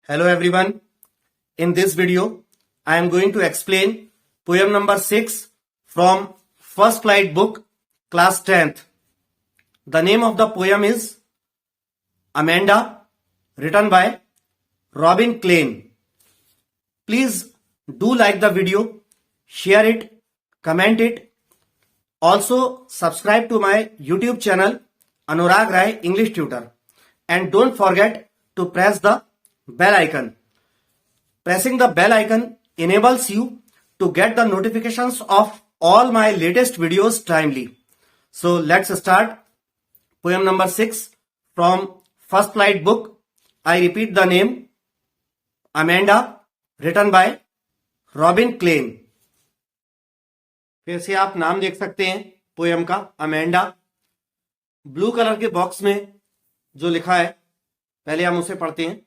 Hello everyone. In this video, I am going to explain poem number 6 from First Flight book, class 10th. The name of the poem is Amanda, written by Robin Klein. Please do like the video, share it, comment it. Also subscribe to my YouTube channel Anurag Rai English Tutor, and don't forget to press the bell icon. Pressing the bell icon enables you to get the notifications of all my latest videos timely. So let's start poem number 6 from First Flight book. I repeat the name Amanda, written by Robin Klein. फिर से आप नाम देख सकते हैं poem का, Amanda. Blue colour के box में जो लिखा है पहले हम उसे पढ़ते हैं।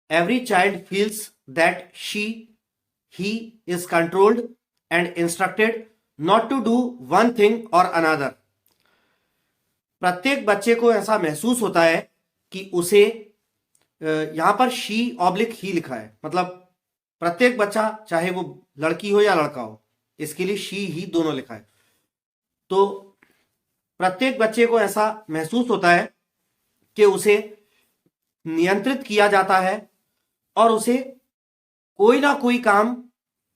Every child feels that he is controlled and instructed not to do one thing or another. प्रत्येक बच्चे को ऐसा महसूस होता है कि उसे, यहां पर she/he लिखा है, मतलब प्रत्येक बच्चा, चाहे वो लड़की हो या लड़का हो, इसके लिए she/he दोनों लिखा है। तो प्रत्येक बच्चे को ऐसा महसूस होता है कि उसे नियंत्रित किया जाता है और उसे कोई ना कोई काम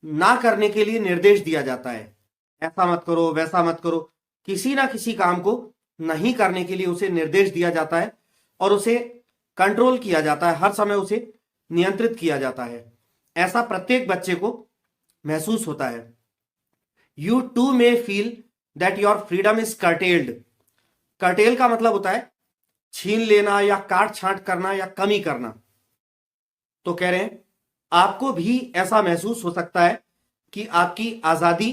ना करने के लिए निर्देश दिया जाता है। ऐसा मत करो, वैसा मत करो, किसी ना किसी काम को नहीं करने के लिए उसे निर्देश दिया जाता है और उसे कंट्रोल किया जाता है, हर समय उसे नियंत्रित किया जाता है। ऐसा प्रत्येक बच्चे को महसूस होता है। You too may feel that your freedom is curtailed. Curtail का मतलब होता है छीन लेना या काट छांट करना या कमी करना। तो कह रहे हैं आपको भी ऐसा महसूस हो सकता है कि आपकी आजादी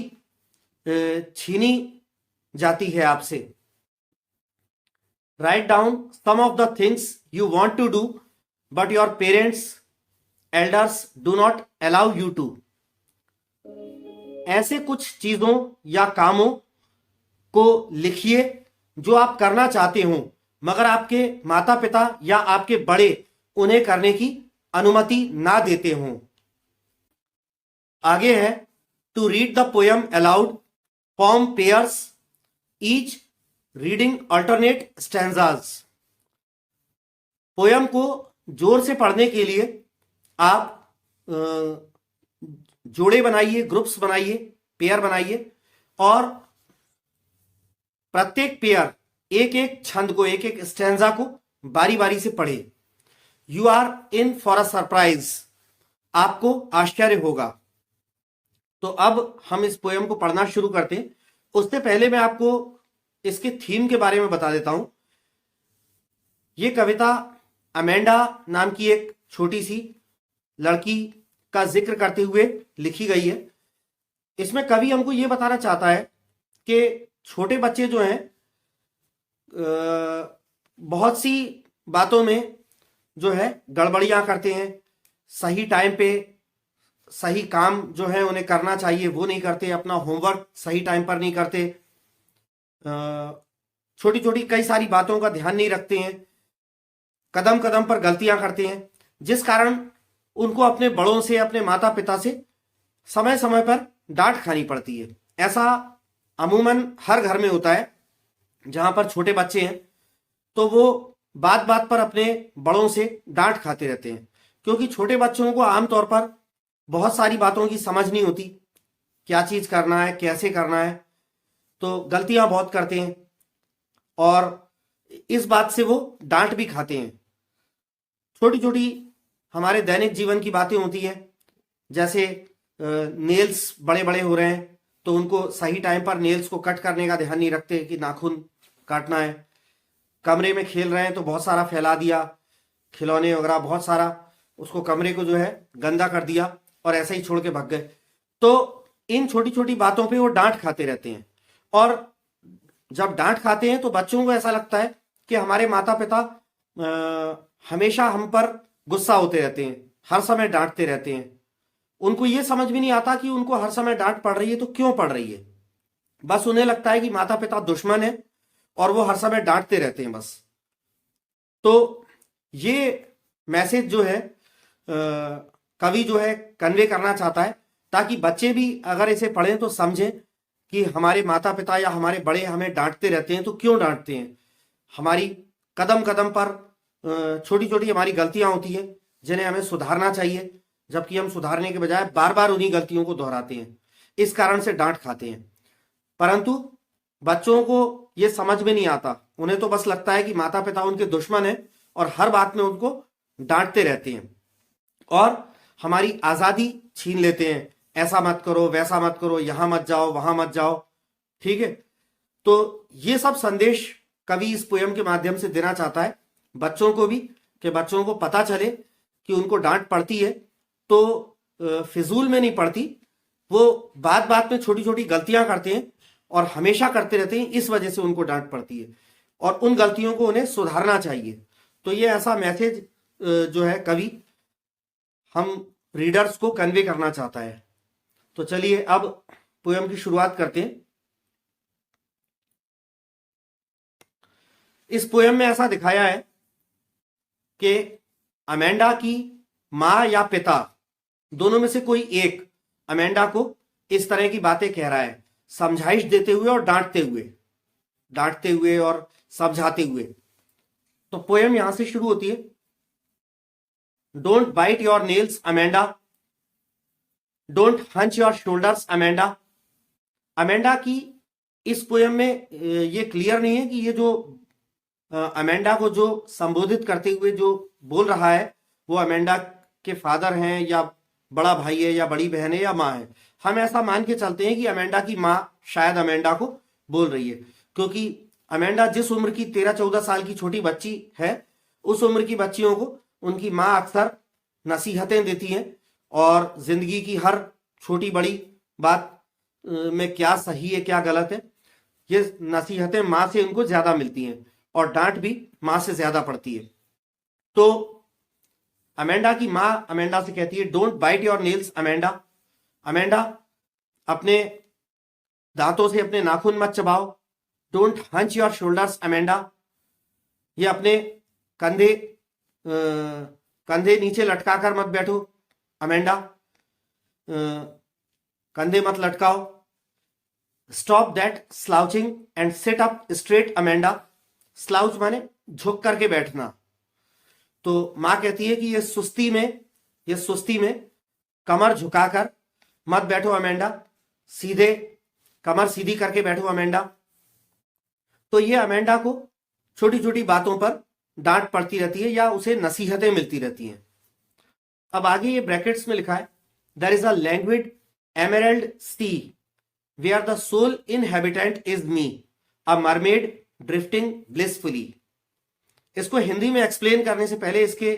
छीनी जाती है आपसे। Write down some of the things you want to do but your parents elders do not allow you to. ऐसे कुछ चीजों या कामों को लिखिए जो आप करना चाहते हो मगर आपके माता पिता या आपके बड़े उन्हें करने की अनुमति ना देते हों। आगे है to read the poem aloud, form pairs, each reading alternate stanzas. Poem को जोर से पढ़ने के लिए आप जोड़े बनाइए, ग्रुप्स बनाइए, पेयर बनाइए और प्रत्येक पेयर एक एक छंद को, एक एक स्टैंजा को बारी बारी से पढ़े। You are in for a surprise. आपको आश्चर्य होगा। तो अब हम इस पोयम को पढ़ना शुरू करते हैं। उससे पहले मैं आपको इसके थीम के बारे में बता देता हूं। यह कविता अमेंडा नाम की एक छोटी सी लड़की का जिक्र करते हुए लिखी गई है। इसमें कवि हमको यह बताना चाहता है कि छोटे बच्चे जो हैं बहुत सी बातों में जो है गड़बड़ियां करते हैं। सही टाइम पे सही काम जो है उन्हें करना चाहिए वो नहीं करते, अपना होमवर्क सही टाइम पर नहीं करते, छोटी छोटी कई सारी बातों का ध्यान नहीं रखते हैं, कदम कदम पर गलतियां करते हैं, जिस कारण उनको अपने बड़ों से, अपने माता पिता से समय समय पर डांट खानी पड़ती है। ऐसा अमूमन हर घर में होता है जहां पर छोटे बच्चे हैं, तो वो बात बात पर अपने बड़ों से डांट खाते रहते हैं, क्योंकि छोटे बच्चों को आमतौर पर बहुत सारी बातों की समझ नहीं होती, क्या चीज करना है, कैसे करना है, तो गलतियां बहुत करते हैं और इस बात से वो डांट भी खाते हैं। छोटी छोटी हमारे दैनिक जीवन की बातें होती हैं, जैसे नेल्स बड़े बड़े हो रहे हैं तो उनको सही टाइम पर नेल्स को कट करने का ध्यान नहीं रखते कि नाखून काटना है। कमरे में खेल रहे हैं तो बहुत सारा फैला दिया, खिलौने वगैरह बहुत सारा, उसको कमरे को जो है गंदा कर दिया और ऐसे ही छोड़ के भाग गए। तो इन छोटी छोटी बातों पे वो डांट खाते रहते हैं और जब डांट खाते हैं तो बच्चों को ऐसा लगता है कि हमारे माता पिता हमेशा हम पर गुस्सा होते रहते हैं, हर समय डांटते रहते हैं। उनको ये समझ भी नहीं आता कि उनको हर समय डांट पड़ रही है तो क्यों पड़ रही है। बस उन्हें लगता है कि माता पिता दुश्मन है और वो हर समय डांटते रहते हैं बस। तो ये मैसेज जो है कवि जो है कन्वे करना चाहता है, ताकि बच्चे भी अगर इसे पढ़ें तो समझें कि हमारे माता पिता या हमारे बड़े हमें डांटते रहते हैं तो क्यों डांटते हैं। हमारी कदम कदम पर छोटी छोटी हमारी गलतियां होती हैं जिन्हें हमें सुधारना चाहिए, जबकि हम सुधारने के बजाय बार बार उन्हीं गलतियों को दोहराते हैं, इस कारण से डांट खाते हैं। परंतु बच्चों को यह समझ में नहीं आता, उन्हें तो बस लगता है कि माता पिता उनके दुश्मन हैं और हर बात में उनको डांटते रहते हैं और हमारी आजादी छीन लेते हैं। ऐसा मत करो, वैसा मत करो, यहां मत जाओ, वहां मत जाओ, ठीक है। तो ये सब संदेश कवि इस पोयम के माध्यम से देना चाहता है बच्चों को भी, कि बच्चों को पता चले कि उनको डांट पड़ती है तो फिजूल में नहीं पड़ती, वो बात बात में छोटी छोटी गलतियां करते हैं और हमेशा करते रहते हैं, इस वजह से उनको डांट पड़ती है और उन गलतियों को उन्हें सुधारना चाहिए। तो ये ऐसा मैसेज जो है कवि हम रीडर्स को कन्वे करना चाहता है। तो चलिए अब पोयम की शुरुआत करते हैं। इस पोयम में ऐसा दिखाया है कि अमेंडा की मां या पिता दोनों में से कोई एक अमेंडा को इस तरह की बातें कह रहा है, समझाइश देते हुए और डांटते हुए और समझाते हुए। तो पोयम यहां से शुरू होती है, don't bite your nails Amanda, don't hunch your shoulders Amanda. Amanda की इस पोयम में ये क्लियर नहीं है कि ये जो अमेंडा को जो संबोधित करते हुए जो बोल रहा है वो अमेंडा के फादर हैं या बड़ा भाई है या बड़ी बहन है या माँ है। हम ऐसा मान के चलते हैं कि अमेंडा की माँ शायद अमेंडा को बोल रही है, क्योंकि अमेंडा जिस उम्र की 13-14 साल की छोटी बच्ची है, उस उम्र की बच्चियों को उनकी माँ अक्सर नसीहतें देती हैं और जिंदगी की हर छोटी बड़ी बात में क्या सही है क्या गलत है, ये नसीहतें माँ से उनको ज्यादा मिलती हैं और डांट भी माँ से ज्यादा पड़ती है। तो अमेंडा की माँ अमेंडा से कहती है, don't bite your nails Amanda. Amanda अपने दांतों से अपने नाखून मत चबाओ। Don't hunch your shoulders Amanda, ये अपने कंधे नीचे लटकाकर मत बैठो अमेंडा, कंधे मत लटकाओ। Stop that slouching and sit up straight Amanda. Slouch माने झुक करके बैठना। तो मां कहती है कि ये सुस्ती में कमर झुकाकर मत बैठो अमेंडा, सीधे कमर सीधी करके बैठो अमेंडा। तो ये अमेंडा को छोटी छोटी बातों पर डांट पड़ती रहती है या उसे नसीहतें मिलती रहती हैं। अब आगे ये ब्रैकेट्स में लिखा है, there is a language emerald sea where the sole inhabitant is me, a mermaid drifting blissfully. इसको हिंदी में एक्सप्लेन करने से पहले इसके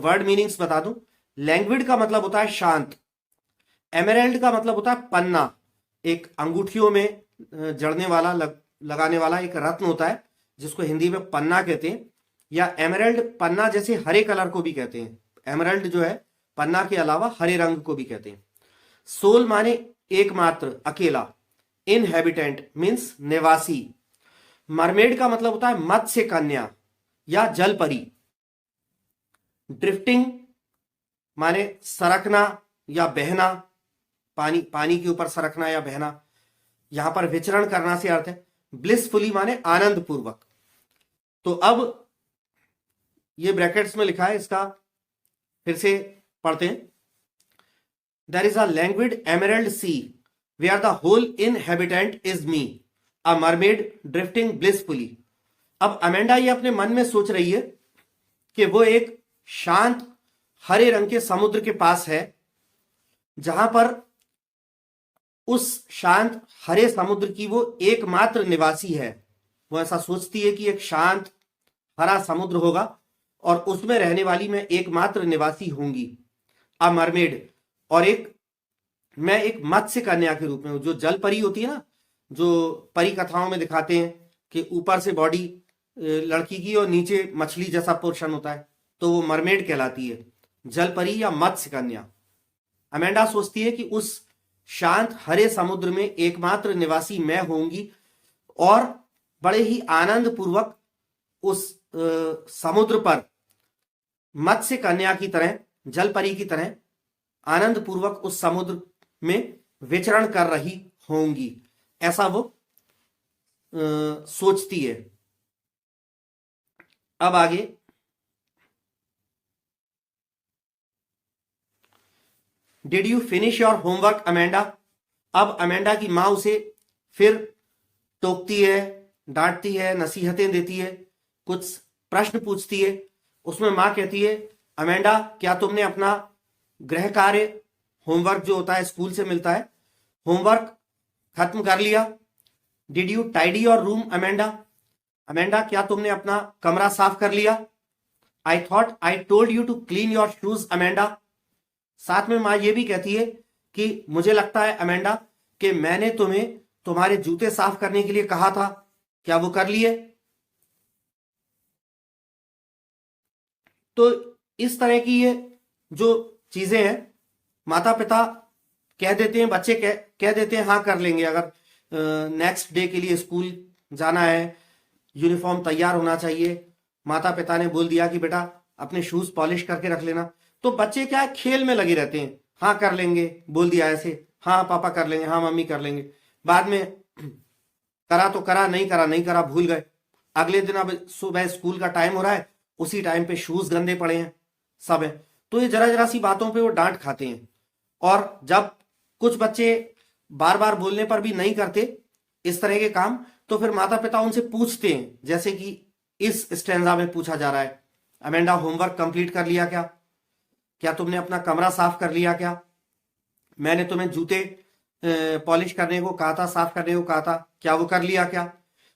वर्ड मीनिंग्स बता दूं। लैंग्विड का मतलब होता है शांत, एमरल्ड का मतलब होता है पन्ना, एक अंगूठियों में जड़ने वाला लगाने वाला एक रत्न होता है जिसको हिंदी में पन्ना कहते हैं, या एमरल्ड पन्ना जैसे हरे कलर को भी कहते हैं। एमरल्ड जो है पन्ना के अलावा हरे रंग को भी कहते हैं। सोल माने एकमात्र, अकेला। इनहेबिटेंट मीन्स निवासी। मरमेड का मतलब होता है मत्स्य कन्या या जल परी। ड्रिफ्टिंग माने सरकना या बहना, पानी के ऊपर सरकना या बहना, यहां पर विचरण करना से अर्थ है। ब्लिसफुली माने आनंद पूर्वक। तो अब ये ब्रैकेट्स में लिखा है, इसका फिर से पढ़ते हैं। There is a languid emerald sea where the whole inhabitant is me, a mermaid drifting blissfully. अब अमेंडा ये अपने मन में सोच रही है कि वो एक शांत हरे रंग के समुद्र के पास है, जहां पर उस शांत हरे समुद्र की वो एकमात्र निवासी है। वो ऐसा सोचती है कि एक शांत हरा समुद्र होगा और उसमें रहने वाली मैं एकमात्र निवासी होंगी। अ मरमेड, और मैं एक मत्स्य कन्या के रूप में हूं। जो जल परी होती है ना, जो परी कथाओं में दिखाते हैं कि ऊपर से बॉडी लड़की की और नीचे मछली जैसा पोर्शन होता है, तो वो मरमेड कहलाती है, जल परी या मत्स्य कन्या। अमेंडा सोचती है कि उस शांत हरे समुद्र में एकमात्र निवासी मैं होंगी और बड़े ही आनंद पूर्वक उस समुद्र पर मत्स्य कन्या की तरह, जल परी की तरह आनंद पूर्वक उस समुद्र में विचरण कर रही होंगी, ऐसा वो सोचती है। अब आगे, did you finish your homework Amanda? अब अमेंडा की मां उसे फिर टोकती है, डांटती है, नसीहतें देती है, कुछ प्रश्न पूछती है। उसमें मां कहती है, अमेंडा क्या तुमने अपना गृह कार्य, होमवर्क जो होता है स्कूल से मिलता है, होमवर्क खत्म कर लिया? Did you tidy your room Amanda? Amanda क्या तुमने अपना कमरा साफ कर लिया? I thought I told you to clean your shoes Amanda. साथ में मां यह भी कहती है कि मुझे लगता है अमेंडा कि मैंने तुम्हें तुम्हारे जूते साफ करने के लिए कहा था, क्या वो कर लिए? तो इस तरह की ये जो चीजें हैं, माता पिता कह देते हैं, बच्चे कह देते हैं हाँ कर लेंगे। अगर नेक्स्ट डे के लिए स्कूल जाना है, यूनिफॉर्म तैयार होना चाहिए, माता पिता ने बोल दिया कि बेटा अपने शूज पॉलिश करके रख लेना, तो बच्चे क्या है, खेल में लगे रहते हैं, हाँ कर लेंगे, बोल दिया ऐसे, हाँ पापा कर लेंगे, हाँ मम्मी कर लेंगे। बाद में करा तो करा, नहीं करा नहीं करा, भूल गए। अगले दिन अब सुबह स्कूल का टाइम हो रहा है, उसी टाइम पे शूज गंदे पड़े हैं, सब है। तो ये जरा जरा सी बातों पे वो डांट खाते हैं। और जब कुछ बच्चे बार बार बोलने पर भी नहीं करते इस तरह के काम, तो फिर माता पिता उनसे पूछते हैं, जैसे कि इस स्टैंजा में पूछा जा रहा है, अमेंडा होमवर्क कंप्लीट कर लिया क्या? क्या तुमने अपना कमरा साफ कर लिया क्या? मैंने तुम्हें जूते पॉलिश करने को कहा था, साफ करने को कहा था, क्या वो कर लिया क्या?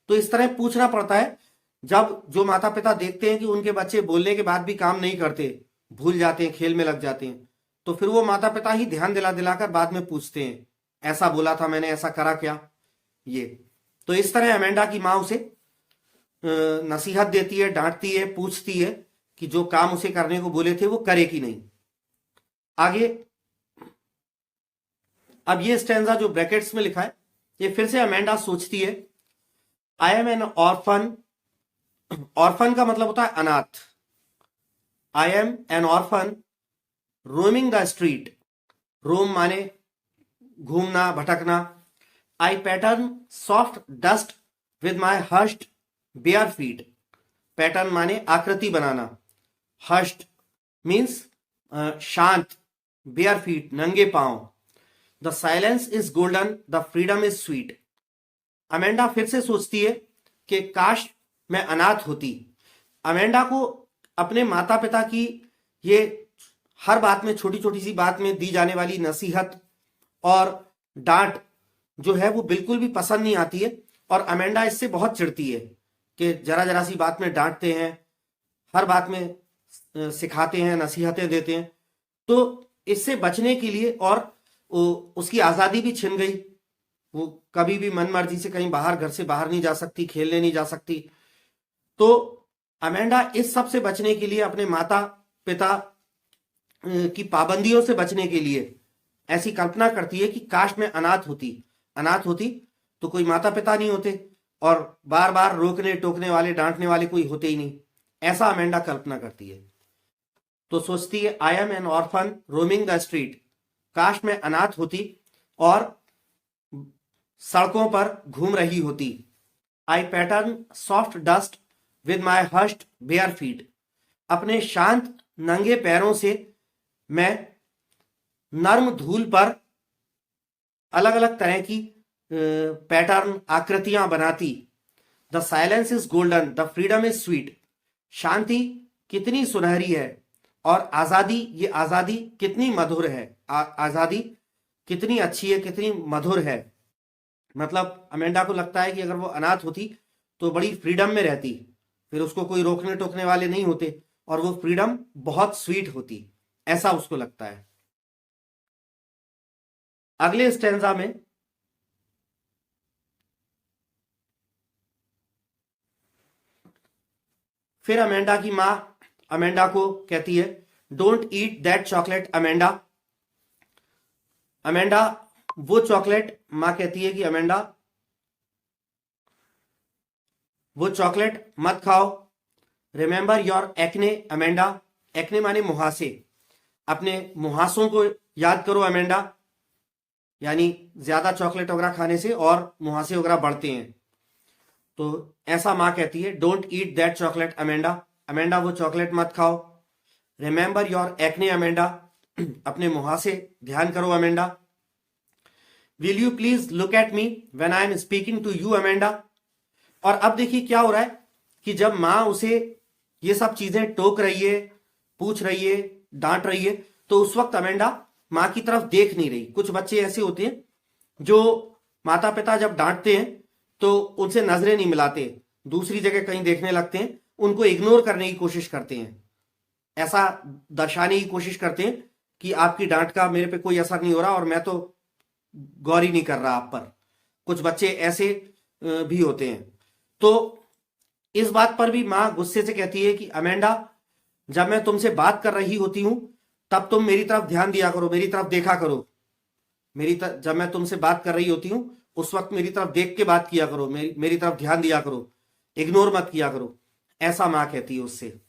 तो इस तरह पूछना पड़ता है। जब जो माता पिता देखते हैं कि उनके बच्चे बोलने के बाद भी काम नहीं करते, भूल जाते हैं, खेल में लग जाते हैं, तो फिर वो माता पिता ही ध्यान दिला दिलाकर बाद में पूछते हैं, ऐसा बोला था मैंने, ऐसा करा क्या? ये तो इस तरह अमेंडा की मां उसे नसीहत देती है, डांटती है, पूछती है कि जो काम उसे करने को बोले थे वो करे कि नहीं। आगे, अब ये स्टैंजा जो ब्रैकेट्स में लिखा है, ये फिर से अमेंडा सोचती है, I am an orphan. Orphan का मतलब होता है अनाथ। I am an orphan roaming the street. Roam माने घूमना, भटकना। I pattern soft dust with my hushed bare feet. Pattern माने आकृति बनाना, हर्स्ट मीन्स शांत, बेयर फीट नंगे पांव। The silence is golden, the freedom is sweet. Amanda फिर से सोचती है कि काश मैं अनाथ होती। अमेंडा को अपने माता पिता की ये हर बात में, छोटी छोटी सी बात में दी जाने वाली नसीहत और डांट जो है वो बिल्कुल भी पसंद नहीं आती है। और अमेंडा इससे बहुत चिढ़ती है कि जरा जरा सी बात में डांटते हैं, हर बात में सिखाते हैं, नसीहतें देते हैं। तो इससे बचने के लिए, और उसकी आजादी भी छिन गई, वो कभी भी मन मर्जी से कहीं बाहर, घर से बाहर नहीं जा सकती, खेलने नहीं जा सकती। तो अमेंडा इस सब से बचने के लिए, अपने माता पिता की पाबंदियों से बचने के लिए ऐसी कल्पना करती है कि काश मैं अनाथ होती। अनाथ होती तो कोई माता पिता नहीं होते और बार बार रोकने टोकने वाले, डांटने वाले कोई होते ही नहीं, ऐसा अमेंडा कल्पना करती है। तो सोचती है, I am an orphan roaming the street. काश मैं अनाथ होती और सड़कों पर घूम रही होती। I pattern soft dust with my hushed bare feet. अपने शांत नंगे पैरों से मैं नर्म धूल पर अलग अलग तरह की पैटर्न, आकृतियां बनाती। The silence is golden, the freedom is sweet. शांति कितनी सुनहरी है और आजादी, ये आजादी कितनी मधुर है। आजादी कितनी अच्छी है, कितनी मधुर है। मतलब अमेंडा को लगता है कि अगर वो अनाथ होती तो बड़ी फ्रीडम में रहती, फिर उसको कोई रोकने टोकने वाले नहीं होते और वो फ्रीडम बहुत स्वीट होती, ऐसा उसको लगता है। अगले स्टेंजा में फिर अमेंडा की मां अमेंडा को कहती है, don't eat that chocolate Amanda. Amanda वो चॉकलेट, मां कहती है कि अमेंडा वो चॉकलेट मत खाओ। Remember your acne Amanda. Acne माने मुहासे, अपने मुहासों को याद करो अमेंडा, यानी ज्यादा चॉकलेट वगैरह खाने से और मुहासे वगैरह बढ़ते हैं। तो ऐसा माँ कहती है, don't eat that chocolate Amanda. Amanda वो चॉकलेट मत खाओ। रिमेंबर योर एक्ने अमेंडा, अपने मुहासे ध्यान करो Amanda. Will you please look at me when I am speaking to you Amanda. और अब देखिए क्या हो रहा है कि जब माँ उसे ये सब चीजें टोक रही है, पूछ रही है, डांट रही है, तो उस वक्त अमेंडा माँ की तरफ देख नहीं रही। कुछ बच्चे ऐसे होते हैं जो माता पिता जब डांटते हैं तो उनसे नजरें नहीं मिलाते, दूसरी जगह कहीं देखने लगते हैं, उनको इग्नोर करने की कोशिश करते हैं, ऐसा दर्शाने की कोशिश करते हैं कि आपकी डांट का मेरे पे कोई असर नहीं हो रहा और मैं तो गौर ही नहीं कर रहा आप पर। कुछ बच्चे ऐसे भी होते हैं। तो इस बात पर भी मां गुस्से से कहती है कि अमेंडा, जब मैं तुमसे बात कर रही होती हूं तब तुम मेरी तरफ ध्यान दिया करो, मेरी तरफ देखा करो। जब मैं तुमसे बात कर रही होती हूं उस वक्त मेरी तरफ देख के बात किया करो, मेरी तरफ ध्यान दिया करो, इग्नोर मत किया करो। ऐसा मां कहती है उससे।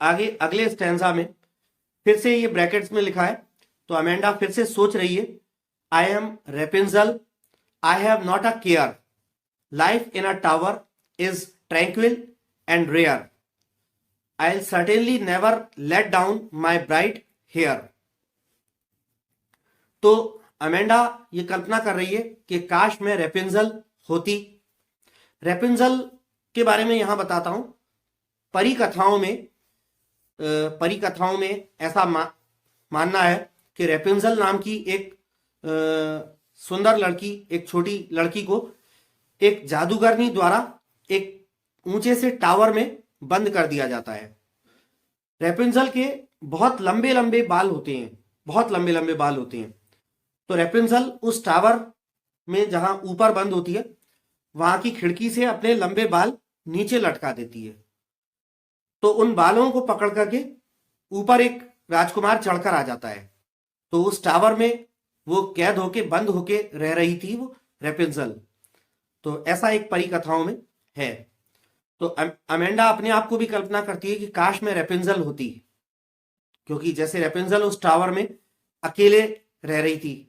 आगे अगले स्टैंजा में फिर से ये ब्रैकेट्स में लिखा है, तो अमेंडा फिर से सोच रही है, I am Rapunzel, I have not a care, life in a tower is tranquil and rare, I will certainly never let down my bright hair. तो अमेंडा ये कल्पना कर रही है कि काश मैं रेपेंजल होती। रेपेंजल के बारे में यहां बताता हूं। परी कथाओं में ऐसा मानना है कि रेपेंजल नाम की एक सुंदर लड़की, एक छोटी लड़की को एक जादूगरनी द्वारा एक ऊंचे से टावर में बंद कर दिया जाता है। रेपेंजल के बहुत लंबे लंबे बाल होते हैं, बहुत लंबे लंबे बाल होते हैं। तो रेपेंजल उस टावर में जहां ऊपर बंद होती है वहां की खिड़की से अपने लंबे बाल नीचे लटका देती है। तो उन बालों को पकड़ करके ऊपर एक राजकुमार चढ़कर आ जाता है। तो उस टावर में वो कैद होके, बंद होके रह रही थी वो रेपेंजल। तो ऐसा एक परी कथाओं में है। तो अमेंडा अपने आप को भी कल्पना करती है कि काश मैं रेपेंजल होती, क्योंकि जैसे रेपेंजल उस टावर में अकेले रह रही थी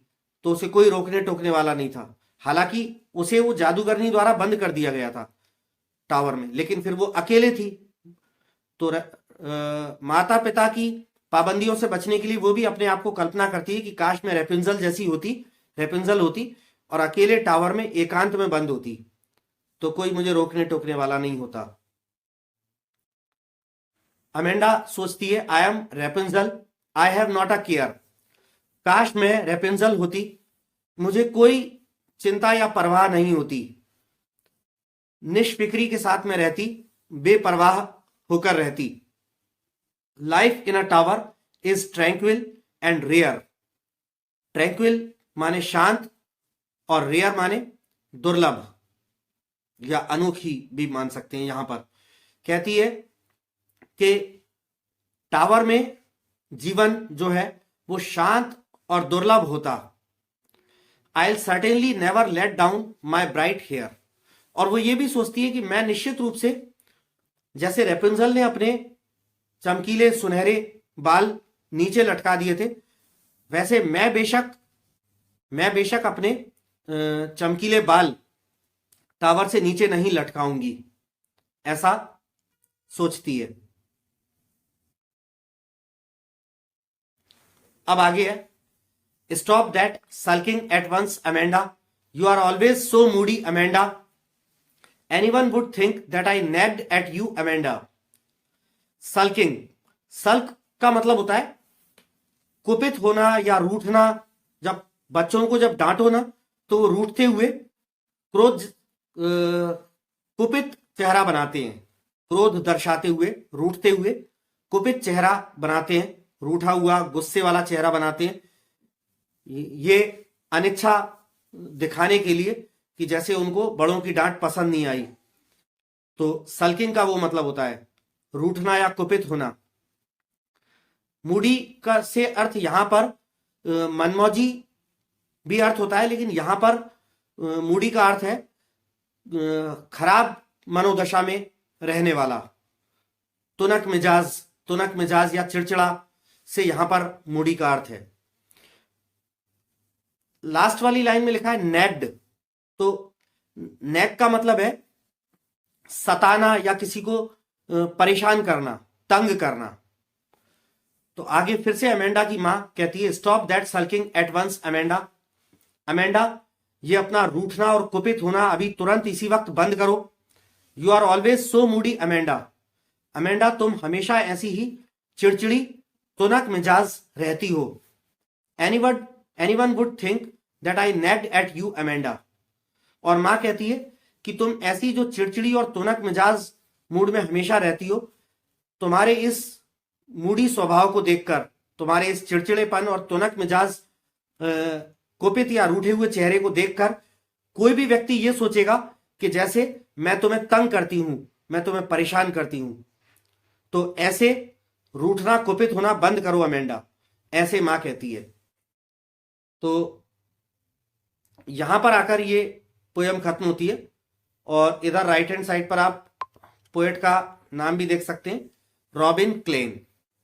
तो उसे कोई रोकने टोकने वाला नहीं था। हालांकि उसे वो जादूगरनी द्वारा बंद कर दिया गया था टावर में, लेकिन फिर वो अकेले थी। तो माता पिता की पाबंदियों से बचने के लिए वो भी अपने आप को कल्पना करती है कि काश मैं रेपेंजल जैसी होती, रेपेंजल होती और अकेले टावर में एकांत में बंद होती, तो कोई मुझे रोकने टोकने वाला नहीं होता। अमेंडा सोचती है, I am Rapunzel, I have not a care. काश मैं रेपेंजल होती, मुझे कोई चिंता या परवाह नहीं होती, निष्फिक्री के साथ में रहती, बेपरवाह होकर रहती। Life in a tower is tranquil and rare. Tranquil माने शांत और रेयर माने दुर्लभ या अनोखी भी मान सकते हैं। यहां पर कहती है कि टावर में जीवन जो है वो शांत और दुर्लभ होता। I will certainly never let down my bright hair. और वो ये भी सोचती है कि मैं निश्चित रूप से, जैसे रेपेंजल ने अपने चमकीले सुनहरे बाल नीचे लटका दिए थे, वैसे मैं बेशक अपने चमकीले बाल टावर से नीचे नहीं लटकाऊंगी, ऐसा सोचती है। अब आगे है, stop that sulking at once Amanda, you are always so moody Amanda, anyone would think that I nagged at you Amanda. Sulking, sulk का मतलब होता है कुपित होना या रूठना। जब बच्चों को जब डांटो ना तो वो रूठते हुए क्रोध, कुपित चेहरा बनाते हैं, क्रोध दर्शाते हुए, रूठते हुए कुपित चेहरा बनाते हैं, रूठा हुआ गुस्से वाला चेहरा बनाते हैं। ये अनिच्छा दिखाने के लिए कि जैसे उनको बड़ों की डांट पसंद नहीं आई। तो सल्किंग का वो मतलब होता है रूठना या कुपित होना। मूडी का से अर्थ यहां पर मनमौजी भी अर्थ होता है, लेकिन यहां पर मूडी का अर्थ है खराब मनोदशा में रहने वाला। तुनक मिजाज या चिड़चिड़ा से यहां पर मूडी का अर्थ है। लास्ट वाली लाइन में लिखा है नेग्ड, तो नेग का मतलब है सताना या किसी को परेशान करना, तंग करना। तो आगे फिर से अमेंडा की मां कहती है stop that sulking at once Amanda. Amanda, ये अपना रूठना और कुपित होना अभी तुरंत इसी वक्त बंद करो। You are always so moody Amanda. Amanda, तुम हमेशा ऐसी ही चिड़चिड़ी तुनक मिजाज रहती हो। Anyone would think that I nagged at you Amanda. और मां कहती है कि तुम ऐसी जो चिड़चिड़ी और तुनक मिजाज मूड में हमेशा रहती हो, तुम्हारे इस मूडी स्वभाव को देखकर, तुम्हारे इस चिड़चिड़ेपन और तुनक मिजाज कुपित या रूठे हुए चेहरे को देखकर कोई भी व्यक्ति यह सोचेगा कि जैसे मैं तुम्हें तंग करती हूं, मैं तुम्हें परेशान करती हूं। तो ऐसे रूठना कुपित होना बंद करो अमेंडा, ऐसे मां कहती है। तो यहां पर आकर ये पोयम खत्म होती है। और इधर राइट हैंड साइड पर आप पोएट का नाम भी देख सकते हैं, रॉबिन क्लेन।